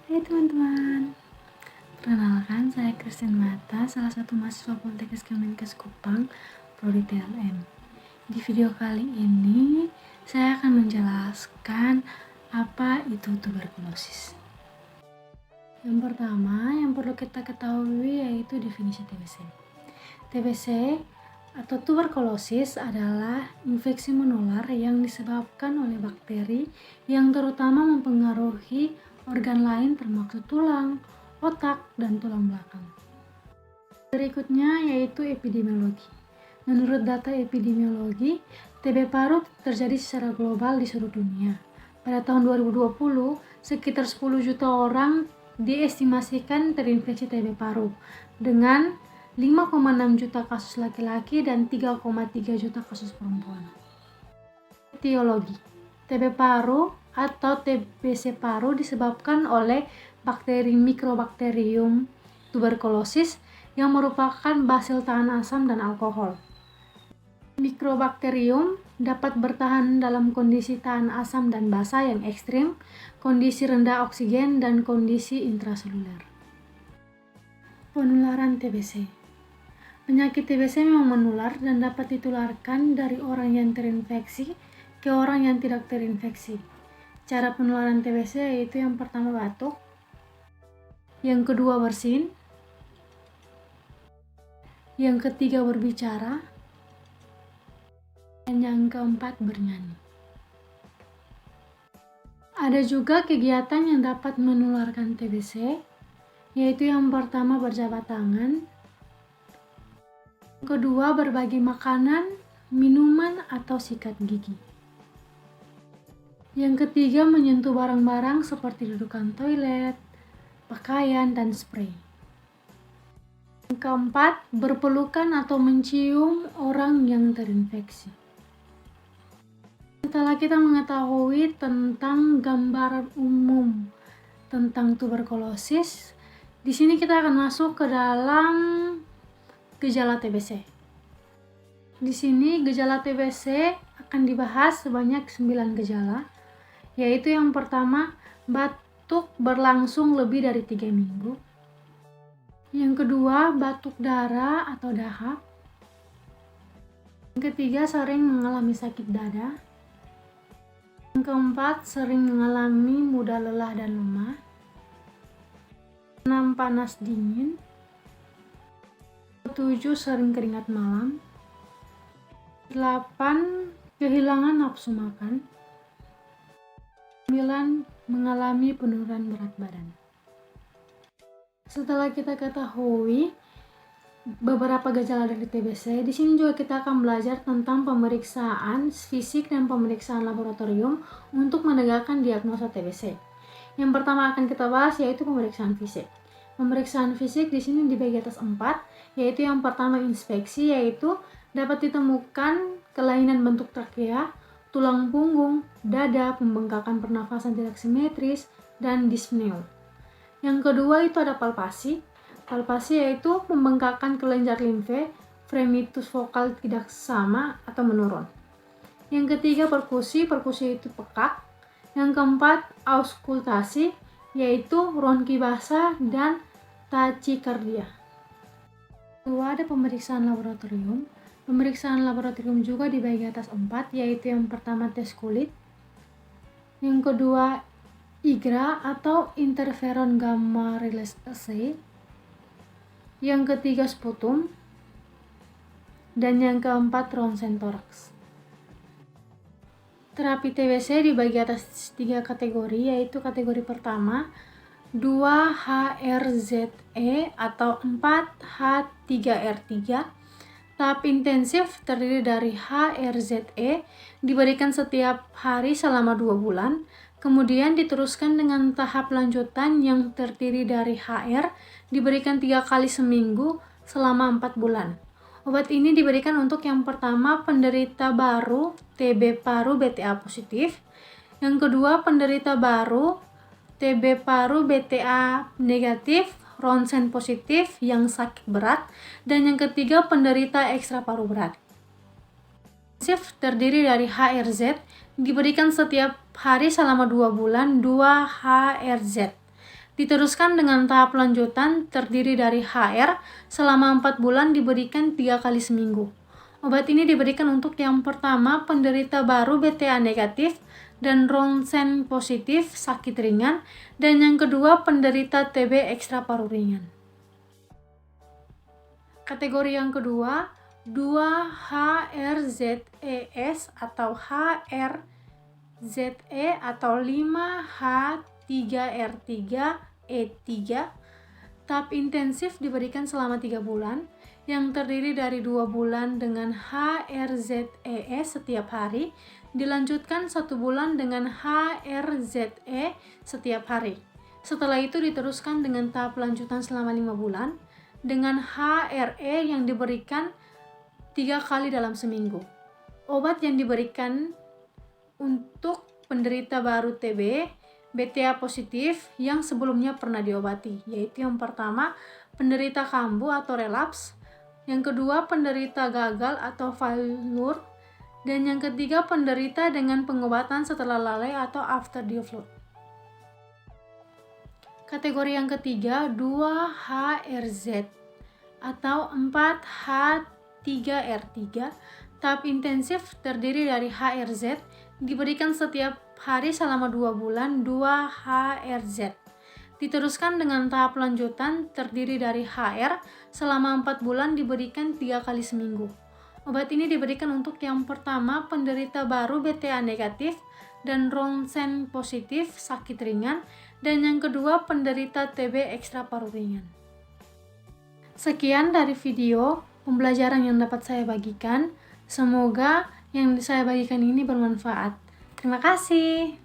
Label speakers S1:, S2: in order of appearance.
S1: Hai teman-teman, perkenalkan saya Christine Mata, salah satu mahasiswa Politeknik Kemenkes Kupang, Prodi TLM. Di video kali ini, saya akan menjelaskan apa itu tuberkulosis. Yang pertama, yang perlu kita ketahui yaitu definisi TBC. TBC atau tuberkulosis adalah infeksi menular yang disebabkan oleh bakteri yang terutama mempengaruhi organ lain termasuk tulang, otak, dan tulang belakang. Berikutnya yaitu epidemiologi. Menurut data epidemiologi, TB paru terjadi secara global di seluruh dunia. Pada tahun 2020, sekitar 10 juta orang diestimasikan terinfeksi TB paru dengan 5,6 juta kasus laki-laki dan 3,3 juta kasus perempuan. Etiologi. TB paru atau TBC paru disebabkan oleh bakteri Mycobacterium tuberculosis yang merupakan basil tahan asam dan alkohol. Mycobacterium dapat bertahan dalam kondisi tahan asam dan basa yang ekstrim, kondisi rendah oksigen, dan kondisi intraseluler. Penularan TBC. Penyakit TBC memang menular dan dapat ditularkan dari orang yang terinfeksi ke orang yang tidak terinfeksi. Cara penularan TBC yaitu yang pertama batuk, yang kedua bersin, yang ketiga berbicara, dan yang keempat bernyanyi. Ada juga kegiatan yang dapat menularkan TBC, yaitu yang pertama berjabat tangan, kedua berbagi makanan, minuman, atau sikat gigi. Yang ketiga menyentuh barang-barang seperti dudukan toilet, pakaian, dan spray. Yang keempat berpelukan atau mencium orang yang terinfeksi. Setelah kita mengetahui tentang gambaran umum tentang tuberkulosis, di sini kita akan masuk ke dalam gejala TBC. Di sini gejala TBC akan dibahas sebanyak 9 gejala, yaitu yang pertama batuk berlangsung lebih dari 3 minggu. Yang kedua batuk darah atau dahak. Yang ketiga sering mengalami sakit dada. Yang keempat sering mengalami mudah lelah dan lemah. 6 panas dingin. 7 sering keringat malam. 8 kehilangan nafsu makan. 9 mengalami penurunan berat badan. Setelah kita ketahui beberapa gejala dari TBC, di sini juga kita akan belajar tentang pemeriksaan fisik dan pemeriksaan laboratorium untuk menegakkan diagnosa TBC. Yang pertama akan kita bahas yaitu pemeriksaan fisik. Pemeriksaan fisik di sini dibagi atas 4, yaitu yang pertama inspeksi, yaitu dapat ditemukan kelainan bentuk trakea, tulang punggung, dada, pembengkakan pernafasan tidak simetris, dan dyspnea. Yang kedua itu ada palpasi. Palpasi yaitu pembengkakan kelenjar limfe, fremitus vokal tidak sama atau menurun. Yang ketiga perkusi itu pekak. Yang keempat auskultasi, yaitu ronki basah dan tachikardia. Kedua ada pemeriksaan laboratorium. Pemeriksaan laboratorium juga dibagi atas 4, yaitu yang pertama tes kulit, yang kedua IGRA atau interferon gamma release assay, yang ketiga sputum, dan yang keempat ronsen toraks. Terapi TBC dibagi atas 3 kategori, yaitu kategori pertama 2-HRZE atau 4H3R3. Tahap intensif terdiri dari HRZE diberikan setiap hari selama 2 bulan, kemudian diteruskan dengan tahap lanjutan yang terdiri dari HR diberikan 3 kali seminggu selama 4 bulan. Obat ini diberikan untuk yang pertama penderita baru TB paru BTA positif, yang kedua penderita baru TB paru BTA negatif, ronsen positif yang sakit berat, dan yang ketiga penderita ekstra paru berat. Intensif terdiri dari HRZ diberikan setiap hari selama 2 bulan 2 HRZ. Diteruskan dengan tahap lanjutan terdiri dari HR selama 4 bulan diberikan 3 kali seminggu. Obat ini diberikan untuk yang pertama penderita baru BTA negatif dan ronsen positif sakit ringan, dan yang kedua penderita TB ekstra paru ringan. Kategori yang kedua, 2-HRZES atau HRZE atau 5H3R3E3. Tahap intensif diberikan selama 3 bulan, yang terdiri dari 2 bulan dengan HRZES setiap hari, dilanjutkan 1 bulan dengan HRZE setiap hari. Setelah itu diteruskan dengan tahap lanjutan selama 5 bulan, dengan HRE yang diberikan 3 kali dalam seminggu. Obat yang diberikan untuk penderita baru TB, BTA positif yang sebelumnya pernah diobati, yaitu yang pertama penderita kambuh atau relaps, yang kedua penderita gagal atau failure, dan yang ketiga penderita dengan pengobatan setelah lalai atau after deflute. Kategori yang ketiga, 2-HRZ atau 4H3R3. Tahap intensif terdiri dari HRZ, diberikan setiap hari selama 2 bulan 2-HRZ. Diteruskan dengan tahap lanjutan terdiri dari HR selama 4 bulan diberikan 3 kali seminggu. Obat ini diberikan untuk yang pertama penderita baru BTA negatif dan ronsen positif sakit ringan, dan yang kedua penderita TB ekstra paru ringan. Sekian dari video pembelajaran yang dapat saya bagikan. Semoga yang saya bagikan ini bermanfaat. Terima kasih.